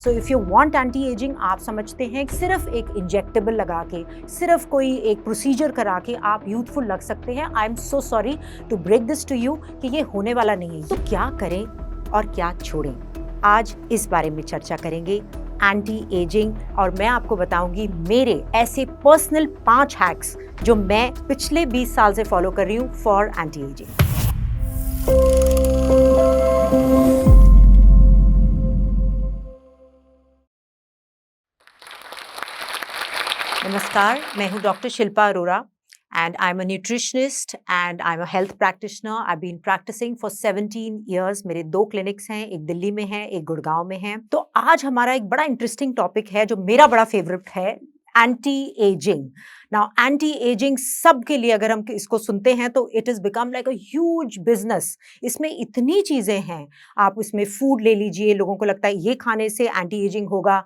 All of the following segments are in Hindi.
So if you want anti ageing, आप समझते हैं कि सिर्फ एक इंजेक्टेबल लगा के, सिर्फ कोई एक प्रोसीजर करा के आप यूथफुल लग सकते हैं। I am so sorry to break this to you कि ये होने वाला नहीं है। तो क्या करें और क्या छोड़ें, आज इस बारे में चर्चा करेंगे। एंटी एजिंग, और मैं आपको बताऊंगी मेरे ऐसे पर्सनल 5 हैक्स जो मैं पिछले 20 साल से फॉलो कर रही हूँ फॉर एंटी एजिंग। नमस्कार, मैं हूँ doctor Shilpa Arora and I'm a nutritionist and I'm a health practitioner. I've been practicing for 17 years. मेरे 2 क्लिनिक्स हैं, एक दिल्ली में है, एक गुड़गांव में है। तो आज हमारा एक बड़ा इंटरेस्टिंग टॉपिक है जो मेरा बड़ा फेवरेट है, anti ageing. Now anti ageing सबके लिए अगर हम इसको सुनते हैं तो it is become like a huge business. इसमें इतनी चीजें हैं, आप इसमें फूड ले लीजिए, लोगों को लगता है ये खाने से एंटी एजिंग होगा,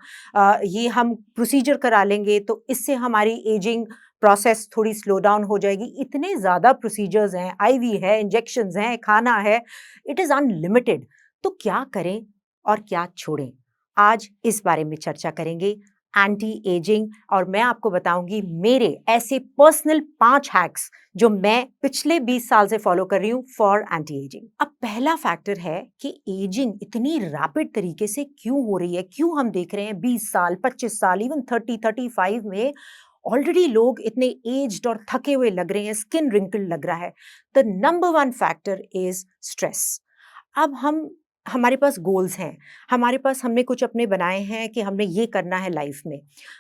ये हम प्रोसीजर करा लेंगे तो इससे हमारी एजिंग प्रोसेस थोड़ी स्लो डाउन हो जाएगी। इतने ज़्यादा प्रोसीजर्स हैं, आईवी है, इंजेक्शंस हैं, खाना है, इट इज़ अनलिमिटेड। तो क्या करें और क्या छोड़ें, आज इस बारे में चर्चा करेंगे, एंटी एजिंग। और मैं आपको बताऊंगी मेरे ऐसे पर्सनल 5 हैक्स जो मैं पिछले 20 साल से फॉलो कर रही हूँ फॉर एंटी एजिंग। अब पहला फैक्टर है कि एजिंग इतनी रैपिड तरीके से क्यों हो रही है, क्यों हम देख रहे हैं 20 साल, 25 साल, इवन 30-35 में ऑलरेडी लोग इतने एज्ड और थके हुए लग रहे हैं, स्किन रिंकल लग रहा है। The number 1 factor is stress. अब हमारे पास गोल्स हैं, हमारे पास हमने कुछ अपने बनाए हैं कि हमने ये करना है लाइफ में,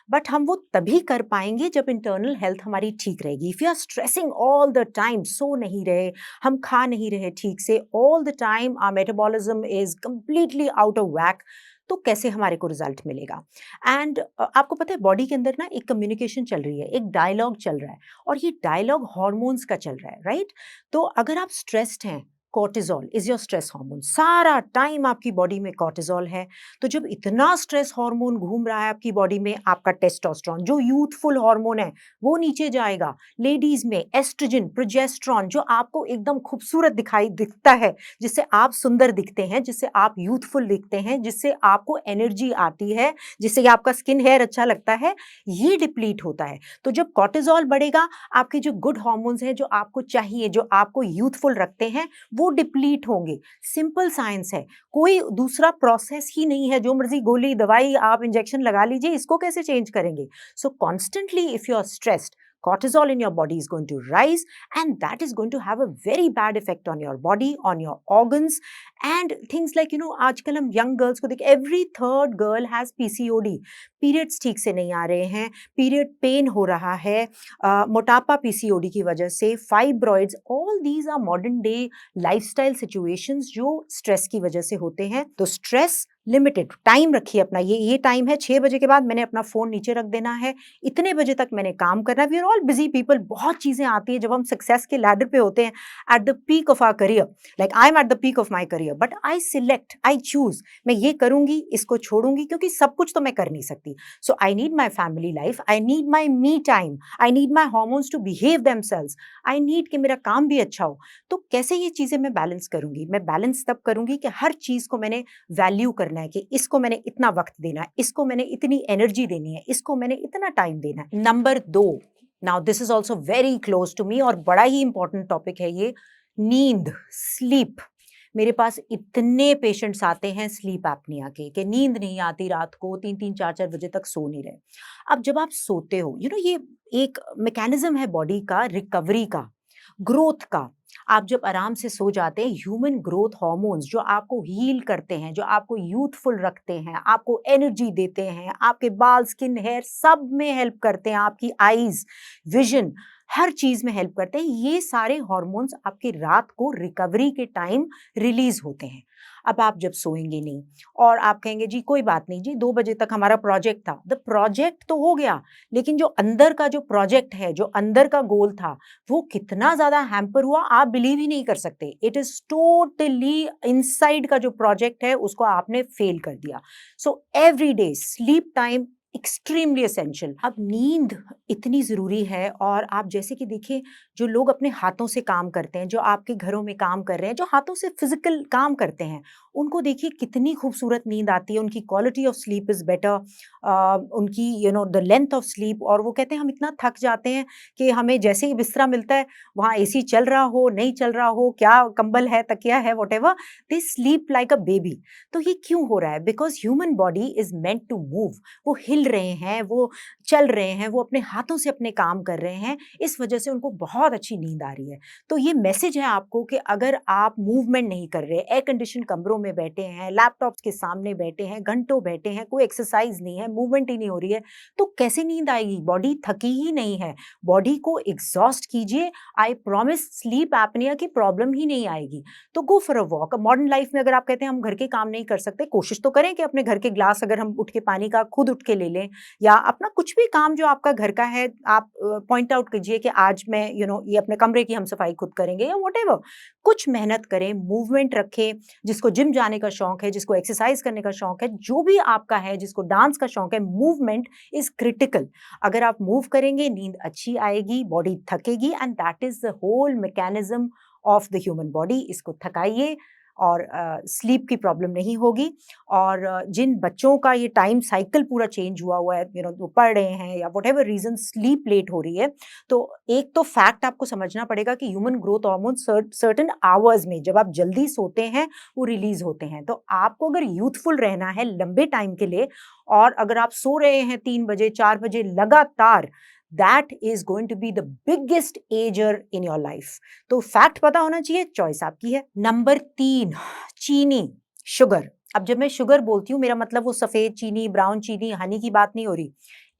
बट हम वो तभी कर पाएंगे जब इंटरनल हेल्थ हमारी ठीक रहेगी। If you are stressing all the time, सो नहीं रहे, हम खा नहीं रहे ठीक से, all the time our metabolism is completely out of whack, तो कैसे हमारे को रिजल्ट मिलेगा। एंड आपको पता है बॉडी के अंदर ना एक कम्युनिकेशन चल रही है, एक डायलॉग चल रहा है, और ये डायलॉग हॉर्मोन्स का चल रहा है, राइट। तो अगर आप स्ट्रेस्ड हैं, cortisol is your stress hormone, सारा टाइम आपकी बॉडी में कॉर्टिजोल है। तो जब इतना स्ट्रेस हार्मोन घूम रहा है आपकी बॉडी में, आपका टेस्टोस्टेरोन जो यूथफुल हार्मोन है वो नीचे जाएगा। लेडीज में एस्ट्रोजन, प्रोजेस्टेरोन जो आपको एकदम खूबसूरत दिखता है, जिससे आप सुंदर दिखते हैं, जिससे आप यूथफुल दिखते हैं, जिससे आपको एनर्जी आती है, जिससे आपका स्किन हेयर अच्छा लगता है, ये डिप्लीट होता है। तो जब कॉर्टिजोल बढ़ेगा, आपके जो गुड हार्मोन्स हैं जो आपको चाहिए, जो आपको यूथफुल रखते हैं, वो डिप्लीट होंगे। सिंपल साइंस है, कोई दूसरा प्रोसेस ही नहीं है। जो मर्जी गोली दवाई आप इंजेक्शन लगा लीजिए, इसको कैसे चेंज करेंगे। So constantly if you are stressed, cortisol in your body is going to rise, and that is going to have a very bad effect on your body, on your organs, and things like आजकल हम young girls को देख, every third girl has PCOD, periods ठीक से नहीं आ रहे हैं, period pain हो रहा है, मोटापा PCOD की वजह से, fibroids, all these are modern day lifestyle situations जो स्ट्रेस की वजह से होते हैं। तो स्ट्रेस लिमिटेड टाइम रखिए अपना, ये टाइम है 6 बजे के बाद मैंने अपना फोन नीचे रख देना है, इतने बजे तक मैंने काम करना है। We are all busy people, बहुत चीजें आती है जब हम सक्सेस के लैडर पे होते हैं, at the peak of our career, like I am at the peak of my career, but I select, I choose, मैं ये करूंगी, इसको छोड़ूंगी, क्योंकि सब कुछ तो मैं कर नहीं सकती। So I need my family life, I need my me time, I need my hormones to behave themselves, I need कि मेरा काम भी अच्छा हो। तो कैसे ये चीजें मैं बैलेंस करूंगी? मैं बैलेंस तब करूंगी कि हर चीज को मैंने वैल्यू करना है, कि इसको मैंने इतना वक्त देना है, इसको मैंने इतनी एनर्जी देनी है, इसको मैंने इतना टाइम देना है। Number 2, now this is also very close to me और बड़ा ही इंपॉर्टेंट टॉपिक है ये, नींद, स्लीप। मेरे पास इतने पेशेंट्स आते हैं स्लीप एपनिया के, कि नींद नहीं आती, रात को 3-3, 4-4 बजे तक सो नहीं रहे। अब जब आप सोते हो, ये एक मैकेनिज्म है बॉडी का, रिकवरी का, ग्रोथ का। आप जब आराम से सो जाते हैं, ह्यूमन ग्रोथ हार्मोन्स जो आपको हील करते हैं, जो आपको यूथफुल रखते हैं, आपको एनर्जी देते हैं, आपके बाल, स्किन, हेयर सब में हेल्प करते हैं, आपकी आईज, विजन, हर चीज में हेल्प करते हैं, ये सारे हार्मोन्स आपके रात को रिकवरी के टाइम रिलीज होते हैं। अब आप जब सोएंगे नहीं और आप कहेंगे जी कोई बात नहीं जी, 2 बजे तक हमारा प्रोजेक्ट था, द प्रोजेक्ट तो हो गया, लेकिन जो अंदर का जो प्रोजेक्ट है, जो अंदर का गोल था, वो कितना ज्यादा हैम्पर हुआ आप बिलीव ही नहीं कर सकते। इट इज टोटली इनसाइड का जो प्रोजेक्ट है उसको आपने फेल कर दिया। So every day sleep time extremely essential. अब नींद इतनी जरूरी है, और आप जैसे कि देखिए, जो लोग अपने हाथों से काम करते हैं, जो आपके घरों में काम कर रहे हैं, जो हाथों से फिजिकल काम करते हैं, उनको देखिए कितनी खूबसूरत नींद आती है, उनकी quality of sleep is better, उनकी द लेंथ ऑफ स्लीप। और वो कहते हैं हम इतना थक जाते हैं कि हमें जैसे ही बिस्तरा मिलता है, वहाँ एसी चल रहा हो, नहीं चल रहा हो, क्या कंबल है, तकिया है, whatever, they sleep like a baby. तो ये क्यों हो रहा है? Because human body is meant to move. वो हिल रहे हैं, वो चल रहे हैं, वो अपने हाथों से अपने काम कर रहे हैं, इस वजह से उनको बहुत अच्छी नींद आ रही है। तो ये मैसेज है आपको कि अगर आप मूवमेंट नहीं कर रहे, एयर कंडीशन कमरों में बैठे हैं, लैपटॉप्स के सामने बैठे हैं, घंटों बैठे हैं, कोई एक्सरसाइज नहीं है, मूवमेंट ही नहीं हो रही है, तो कैसे नींद आएगी? बॉडी थकी ही नहीं है। बॉडी को एग्जॉस्ट कीजिए, आई प्रॉमिस स्लीप एपनिया की प्रॉब्लम ही नहीं आएगी। तो go for a walk. Modern life में अगर आप कहते हैं हम घर के काम नहीं कर सकते, कोशिश तो करें कि अपने घर के ग्लास अगर हम उठ के पानी का खुद उठ के ले लें, या अपना कुछ भी काम जो आपका घर का है आप पॉइंट आउट कीजिए कि आज मैं ये अपने कमरे की हम सफाई खुद करेंगे, या व्हाटएवर। कुछ मेहनत करें, मूवमेंट रखें। जिसको जिम जाने का शौक है, जिसको एक्सरसाइज करने का शौक है, जो भी आपका है, जिसको डांस का शौक है, मूवमेंट इज क्रिटिकल। अगर आप मूव करेंगे, नींद अच्छी आएगी, बॉडी थकेगी, and that is the whole mechanism of the human body. इसको थकाइए और स्लीप की प्रॉब्लम नहीं होगी। और जिन बच्चों का ये टाइम साइकिल पूरा चेंज हुआ हुआ है, वो पढ़ रहे हैं या whatever reason sleep late हो रही है, तो एक तो फैक्ट आपको समझना पड़ेगा कि human growth hormone certain hours में, जब आप जल्दी सोते हैं, वो रिलीज होते हैं। तो आपको अगर यूथफुल रहना है लंबे टाइम के लिए, और अगर आप सो रहे हैं 3 बजे 4 बजे लगातार, that is going to be the biggest ager in your life. तो फैक्ट पता होना चाहिए, चॉइस आपकी है। नंबर 3, चीनी, शुगर। अब जब मैं शुगर बोलती हूँ, मेरा मतलब वो सफेद चीनी, ब्राउन चीनी, हनी की बात नहीं हो रही।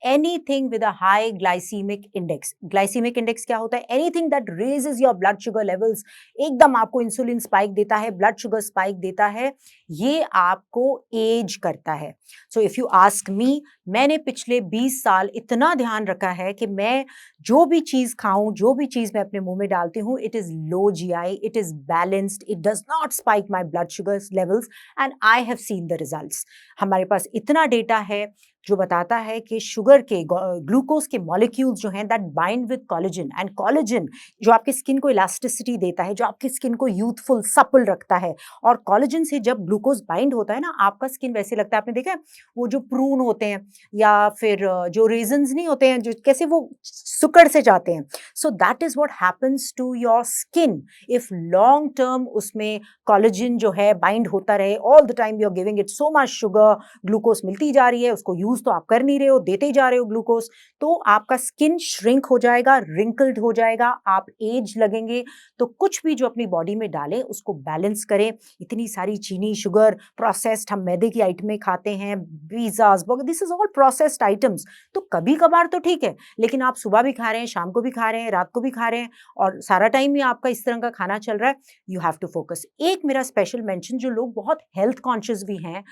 Anything with a high glycaemic index. Glycaemic index क्या होता है? Anything that raises your blood sugar levels, एकदम आपको इंसुलिन स्पाइक देता है, ब्लड शुगर स्पाइक देता है, ये आपको एज करता है। So if you ask me, मैंने पिछले 20 साल इतना ध्यान रखा है कि मैं जो भी चीज खाऊं, जो भी चीज मैं अपने मुंह में डालती हूं, it is low GI, it is balanced, it does not spike my blood sugar levels, and I have seen the results. हमारे पास इतना डेटा है जो बताता है कि शुगर के, ग्लूकोज के मॉलिक्यूल्स जो हैं, that bind with collagen, and collagen जो आपकी स्किन को इलास्टिसिटी देता है, जो आपकी स्किन को यूथफुल सपल रखता है। और कोलेजन से जब ग्लूकोज बाइंड होता है ना, आपका स्किन वैसे लगता है, आपने देखा है वो जो प्रून होते हैं, या फिर जो रेजन्स नहीं होते हैं, जो कैसे वो सुकड़ से जाते हैं। So that is what happens to your skin if long term उसमें कोलेजन जो है बाइंड होता रहे, all the time you are giving it so much sugar, glucose मिलती जा रही है, उसको यूज तो आप कर नहीं रहे हो, देते ही जा रहे हो ग्लूकोज, तो आपका स्किन श्रिंक हो जाएगा, रिंकल्ड हो जाएगा, आप एज लगेंगे। तो कुछ भी जो अपनी बॉडी में डालें उसको बैलेंस करें। इतनी सारी चीनी, शुगर, प्रोसेस्ड, हम मैदे की आइटमें खाते हैं, pizzas, this is all processed items. तो कभी कभार तो ठीक है, लेकिन आप सुबह भी खा रहे हैं, शाम को भी खा रहे हैं, रात को भी खा रहे हैं, और सारा टाइम ही आपका इस तरह का खाना चल रहा है, यू हैव टू फोकस। एक मेरा स्पेशल मेंशन, जो लोग बहुत हेल्थ कॉन्शियस भी हैं,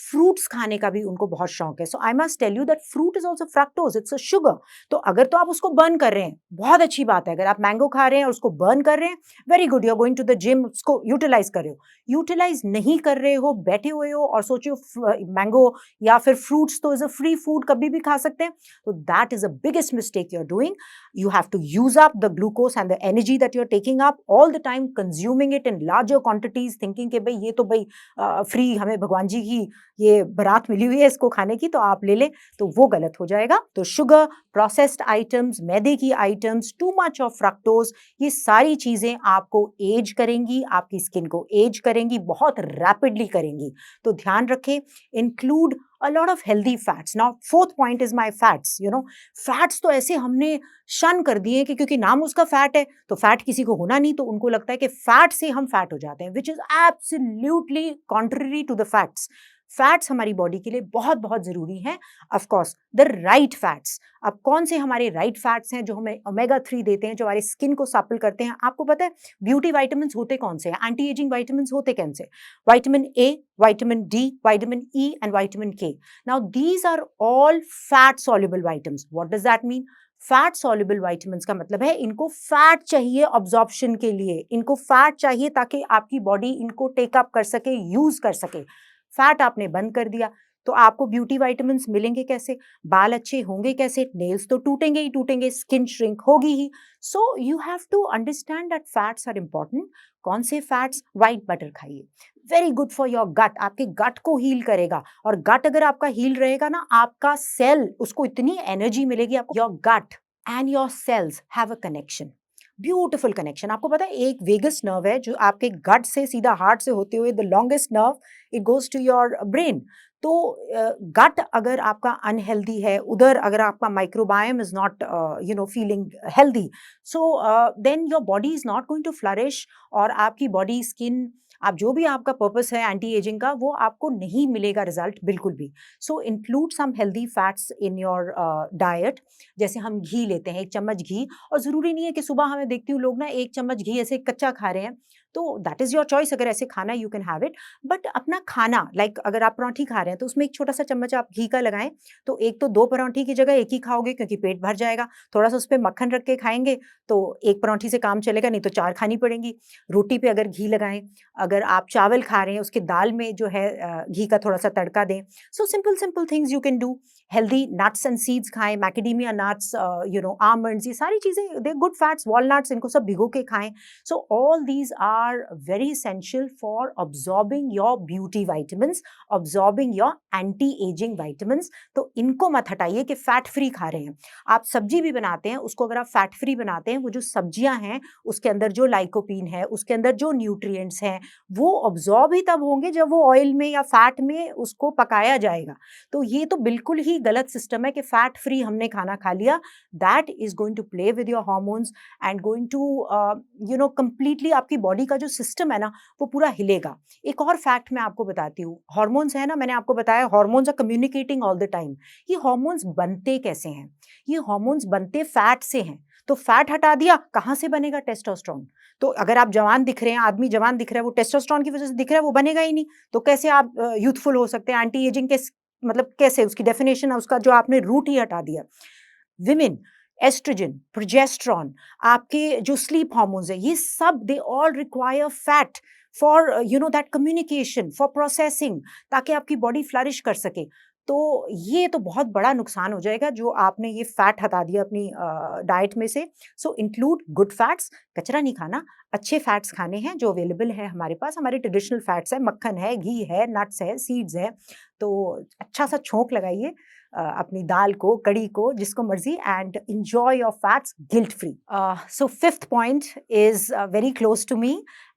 फ्रूट्स खाने का भी उनको बहुत शौक है। So I must tell you that fruit is also fructose, it's a sugar. तो अगर तो आप उसको बर्न कर रहे हैं, बहुत अच्छी बात है। अगर आप मैंगो खा रहे हैं और उसको बर्न कर रहे हैं, very good, you are going to the gym, उसको यूटिलाइज कर रहे हो। यूटिलाइज नहीं कर रहे हो, बैठे हुए हो और सोचो मैंगो या फिर फ्रूट्स तो इज अ फ्री फूड, कभी भी खा सकते हैं, तो that is a biggest mistake you are doing. You have to use up the glucose and the energy that you're taking up all the time, consuming it in larger quantities, thinking कि भाई ये तो भाई फ्री, हमें भगवान जी की ये बारात मिली हुई है इसको खाने की, तो आप ले लें, तो वो गलत हो जाएगा। तो शुगर, प्रोसेस्ड आइटम्स, मैदे की items, too much of fructose, ये सारी चीजें आपको एज करेंगी, आपकी स्किन को एज करेंगी, बहुत रैपिडली करेंगी। तो ध्यान रखें, include a lot of healthy fats. Now, fourth point is my fats. Fats तो ऐसे हमने शन कर दिए कि क्योंकि नाम उसका फैट है, तो फैट किसी को होना नहीं, तो उनको लगता है कि फैट से हम फैट हो जाते हैं, which is absolutely contrary to the facts. Fats हमारी बॉडी के लिए बहुत बहुत जरूरी हैं, of course the right fats. अब कौन से हमारे राइट फैट्स हैं जो हमें ओमेगा 3 देते हैं, जो हमारे स्किन को सप्पल करते हैं? आपको पता है ब्यूटी वाइटामिन होते कौन से हैं, एंटी एजिंग वाइटामिन होते कौन से? Vitamin A, vitamin D, vitamin E and vitamin K. Now these are all fat soluble vitamins. What does that mean? Fat soluble vitamins का मतलब है इनको फैट चाहिए ऑब्जॉर्प्शन के लिए, इनको फैट चाहिए ताकि आपकी बॉडी इनको टेकअप कर सके, यूज कर सके। फैट आपने बंद कर दिया, तो आपको ब्यूटी विटामिन्स मिलेंगे कैसे? बाल अच्छे होंगे कैसे? नेल्स तो टूटेंगे ही टूटेंगे, स्किन श्रिंक होगी ही। So you have to understand that fats are important. कौन से फैट्स? व्हाइट बटर खाइए, very good for your gut, आपके गट को हील करेगा। और गट अगर आपका हील रहेगा ना, आपका सेल उसको इतनी एनर्जी मिलेगी आपको। Your gut and your cells have a connection, beautiful connection. आपको पता है एक वेगस नर्व है जो आपके गट से सीधा हार्ट से होते हुए the longest nerve it goes to your brain. तो गट अगर आपका अनहेल्दी है, उधर अगर आपका microbiome is not feeling healthy, so then your body is not going to flourish, और आपकी बॉडी स्किन, आप जो भी आपका पर्पस है एंटी एजिंग का, वो आपको नहीं मिलेगा रिजल्ट बिल्कुल भी। So include some healthy fats in your diet. जैसे हम घी लेते हैं, 1 चम्मच घी, और ज़रूरी नहीं है कि सुबह हमें देखती हूँ लोग ना 1 चम्मच घी ऐसे कच्चा खा रहे हैं, तो दैट इज़ योर चॉइस, अगर ऐसे खाना you can have it. But अपना खाना लाइक अगर आप परांठी खा रहे हैं तो उसमें एक छोटा सा चम्मच आप घी का लगाएं, तो एक तो 2 परांठी की जगह एक ही खाओगे क्योंकि पेट भर जाएगा। थोड़ा सा उस पर मक्खन रख के खाएंगे तो एक परांठी से काम चलेगा, नहीं तो 4 खानी पड़ेंगी। रोटी पे अगर घी लगाएं, अगर आप चावल खा रहे हैं उसके दाल में जो है घी का थोड़ा सा तड़का दें। So simple simple things you can do. Healthy nuts and seeds खाएं, मैकेडेमिया नट्स, आमंड्स, ये सारी चीज़ें दे गुड फैट्स, वॉलनट्स, इनको सब भिगो के खाएं। So all these are very essential for absorbing your beauty vitamins, absorbing your anti ageing vitamins। तो इनको मत हटाइए कि फैट फ्री खा रहे हैं। आप सब्जी भी बनाते हैं, उसको अगर आप फैट फ्री बनाते हैं, वो जो सब्जियां हैं उसके अंदर जो लाइकोपीन है, उसके अंदर जो न्यूट्रिएंट्स हैं, वो ऑब्जॉर्ब ही तब होंगे जब वो ऑयल में या फैट में उसको पकाया जाएगा। तो ये तो बिल्कुल ही गलत सिस्टम है कि फैट फ्री हमने खाना खा लिया। That is going to play with your hormones and going to completely आपकी बॉडी का जो सिस्टम है ना वो पूरा हिलेगा। एक और फैक्ट मैं आपको बताती हूँ, हार्मोन्स है ना, मैंने आपको बताया hormones are communicating all the time. ये हार्मोन्स बनते कैसे हैं? ये हार्मोन्स बनते फैट से हैं। तो फैट हटा दिया, कहाँ से बनेगा टेस्टोस्टेरोन? तो अगर आप जवान दिख रहे हैं, आदमी जवान दिख रहा है, वो टेस्टोस्टेरोन की वजह से दिख रहा है, वो बनेगा ही नहीं। तो कैसे आप यूथफुल हो सकते हैं? एंटी एजिंग के मतलब कैसे? उसकी डेफिनेशन है, उसका जो आपने रूट ही हटा दिया। विमेन, एस्ट्रोजन, प्रोजेस्टेरॉन, आपके जो स्लीप हार्मोन्स है, ये सब they all require fat for that communication, for processing, ताकि आपकी बॉडी फ्लरिश कर सके। तो ये तो बहुत बड़ा नुकसान हो जाएगा जो आपने ये फैट हटा दिया अपनी डाइट में से। सो इंक्लूड गुड फैट्स, कचरा नहीं खाना, अच्छे फैट्स खाने हैं जो अवेलेबल है हमारे पास। हमारे ट्रेडिशनल फैट्स है, मक्खन है, घी है, नट्स है, सीड्स है। तो अच्छा सा छोंक लगाइए अपनी दाल को, कड़ी को, जिसको मर्जी, and enjoy your fats guilt free. So fifth point is very close to me,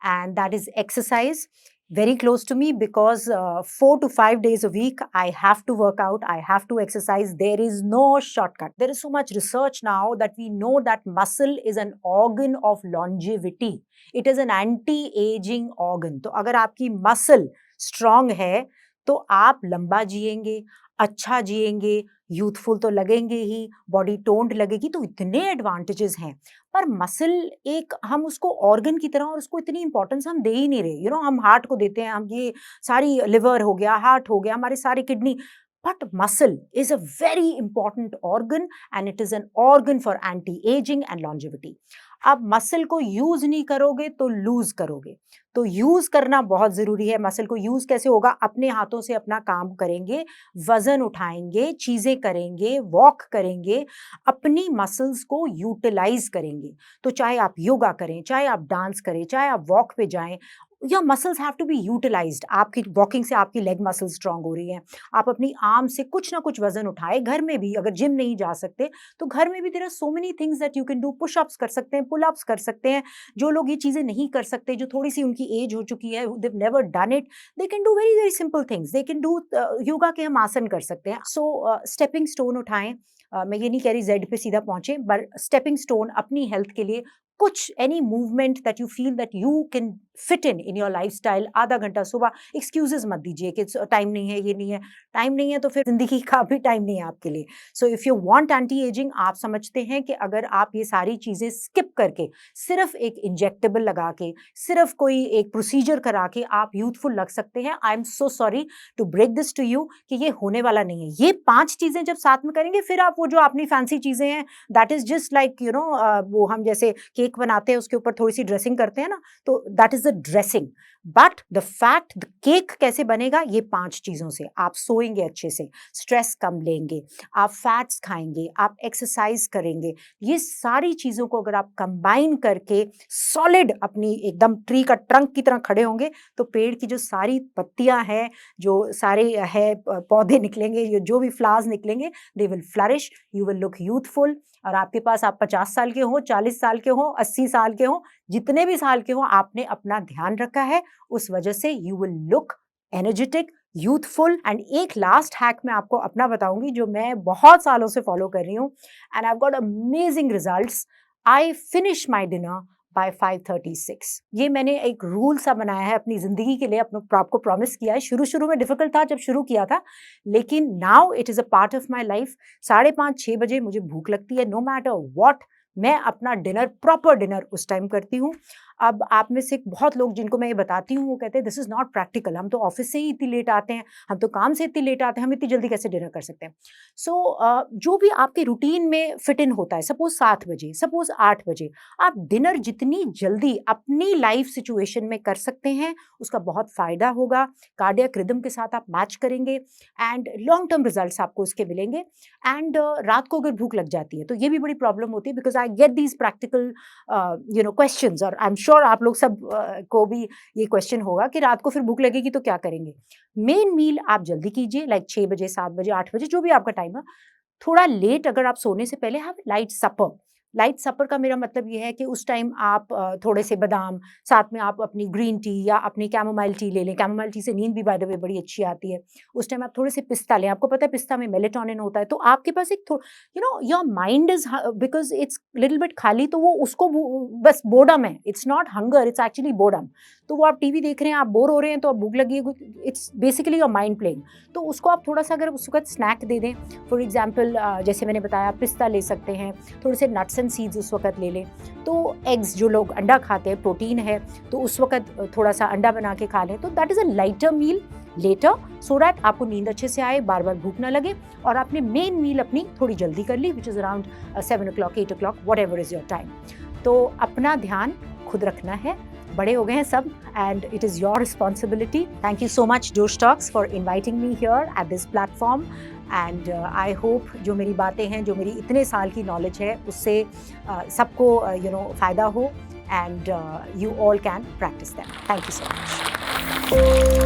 and that is exercise. Very close to me because 4 to 5 days a week I have to work out, I have to exercise. There is no shortcut. There is so much research now that we know that muscle is an organ of longevity. It is an anti-aging organ. तो अगर आपकी muscle strong है तो आप लंबा जिएंगे, अच्छा जिएंगे, यूथफुल तो लगेंगे ही, बॉडी टोन्ड लगेगी, तो इतने एडवांटेजेस हैं। पर मसल एक हम उसको ऑर्गन की तरह, और उसको इतनी इंपॉर्टेंस हम दे ही नहीं रहे। हम हार्ट को देते हैं, हम ये सारी लिवर हो गया, हार्ट हो गया, हमारे सारे kidney. But muscle is a very important organ and it is an organ for anti ageing and longevity. अब मसल को यूज नहीं करोगे तो लूज करोगे, तो यूज करना बहुत जरूरी है। मसल को यूज कैसे होगा? अपने हाथों से अपना काम करेंगे, वजन उठाएंगे, चीजें करेंगे, वॉक करेंगे, अपनी मसल्स को यूटिलाइज करेंगे। तो चाहे आप योगा करें, चाहे आप डांस करें, चाहे आप वॉक पे जाएं, your muscles have to be utilised. आपकी वॉकिंग से आपकी लेग मसल्स स्ट्रांग हो रही हैं। आप अपनी आर्म से कुछ ना कुछ वजन उठाए, घर में भी, अगर जिम नहीं जा सकते तो घर में भी there are so many things that you can do. Push ups कर सकते हैं, पुल अप्स कर सकते हैं। जो लोग ये चीजें नहीं कर सकते, जो थोड़ी सी उनकी एज हो चुकी है, they have never done it, they can do very very simple things. They can do yoga के हम आसन कर सकते हैं। सो स्टेपिंग स्टोन उठाएं। मैं ये नहीं कह रही जेड पे सीधा पहुंचे, बट स्टेपिंग स्टोन अपनी हेल्थ के लिए कुछ, any movement that you feel that you can fit in your lifestyle. आधा घंटा सुबह, एक्सक्यूजेस मत दीजिए कि टाइम नहीं है, ये नहीं है। टाइम नहीं है तो फिर जिंदगी का भी टाइम नहीं है आपके लिए। So if you want anti ageing, आप समझते हैं कि अगर आप ये सारी चीजें स्किप करके, सिर्फ एक इंजेक्टेबल लगा के, सिर्फ कोई एक प्रोसीजर करा के आप यूथफुल लग सकते हैं, I am so sorry to break this to you कि ये होने वाला नहीं है। ये 5 चीजें जब साथ में करेंगे, फिर आप वो जो अपनी फैंसी चीजें हैं, दैट इज जस्ट लाइक वो हम जैसे केक बनाते हैं उसके ऊपर थोड़ी सी ड्रेसिंग करते हैं ना, तो that is the dressing. But the fact, the cake कैसे बनेगा, ये 5 चीज़ों से। आप सोएंगे अच्छे से, स्ट्रेस कम लेंगे, आप फैट्स खाएंगे, आप एक्सरसाइज करेंगे, ये सारी चीज़ों को अगर आप कंबाइन करके सॉलिड अपनी एकदम ट्री का ट्रंक की तरह खड़े होंगे, तो पेड़ की जो सारी पत्तियां हैं, जो सारे है पौधे निकलेंगे, जो भी फ्लावर्स निकलेंगे, they will flourish, you will look youthful. और आपके पास आप 50 साल के हो, 40 साल के हो, 80 साल के हो, जितने भी साल के हो, आपने अपना ध्यान रखा है, उस वजह से you will look energetic, youthful. And एक लास्ट हैक मैं आपको अपना बताऊंगी जो मैं बहुत सालों से फॉलो कर रही हूँ, and I have got amazing results. I finish my dinner by 5:36। ये मैंने एक रूल सा बनाया है अपनी जिंदगी के लिए, अपने आपको प्रॉमिस किया है। शुरू में डिफिकल्ट था जब शुरू किया था, लेकिन now it is a part of my life. 5:30-6 बजे मुझे भूख लगती है, नो मैटर व्हाट, मैं अपना डिनर, प्रॉपर डिनर उस टाइम करती हूँ। अब आप में से बहुत लोग जिनको मैं ये बताती हूँ, वो कहते हैं दिस इज नॉट प्रैक्टिकल, हम तो ऑफिस से ही इतनी लेट आते हैं, हम तो काम से इतनी लेट आते हैं, हम इतनी जल्दी कैसे डिनर कर सकते हैं। सो जो भी आपके रूटीन में फिट इन होता है, सपोज 7 बजे, सपोज 8 बजे, आप डिनर जितनी जल्दी अपनी लाइफ सिचुएशन में कर सकते हैं, उसका बहुत फायदा होगा। कार्डियक रिदम के साथ आप मैच करेंगे एंड लॉन्ग टर्म रिजल्ट्स आपको इसके मिलेंगे। एंड रात को अगर भूख लग जाती है तो ये भी बड़ी प्रॉब्लम होती है, because I get these practical questions, और आई एम श्योर आप लोग सब को भी ये क्वेश्चन होगा कि रात को फिर भूख लगेगी तो क्या करेंगे। मेन मील आप जल्दी कीजिए, लाइक 6 बजे, 7 बजे, 8 बजे, जो भी आपका टाइम है। थोड़ा लेट अगर आप सोने से पहले हैव लाइट सपर। लाइट सपर का मेरा मतलब ये है कि उस टाइम आप थोड़े से बादाम, साथ में आप अपनी ग्रीन टी या अपनी कैमोमाइल टी ले लें। कैमोमाइल टी से नींद भी बाय द वे बड़ी अच्छी आती है। उस टाइम आप थोड़े से पिस्ता लें, आपको पता है पिस्ता में मेलेटोनिन होता है, तो आपके पास एक your mind is, because it's little bit खाली, तो वो उसको बस बोर्डम है, it's not hunger, it's actually boredom. तो वो आप टीवी देख रहे हैं, आप बोर हो रहे हैं, तो आप भूख लगी है, it's basically your mind playing. तो उसको आप थोड़ा सा अगर उस वक्त स्नैक दे दें, फॉर एग्जाम्पल जैसे मैंने बताया पिस्ता ले सकते हैं, थोड़े से नट्स एंड सीड्स उस वक्त ले लें। तो एग्स, जो लोग अंडा खाते हैं, प्रोटीन है, तो उस वक्त थोड़ा सा अंडा बना के खा लें, तो that is a lighter meal later, so that आपको नींद अच्छे से आए, बार बार भूख ना लगे, और आपने मेन मील अपनी थोड़ी जल्दी कर ली, which is around 7 o'clock, 8 o'clock, whatever is your time. तो अपना ध्यान खुद रखना है, बड़े हो गए हैं सब, and it is your responsibility. Thank you so much Josh Talks for inviting me here at this platform, and I hope जो मेरी बातें हैं, जो मेरी इतने साल की नॉलेज है, उससे सबको फ़ायदा हो, and you all can practice that. Thank you so much.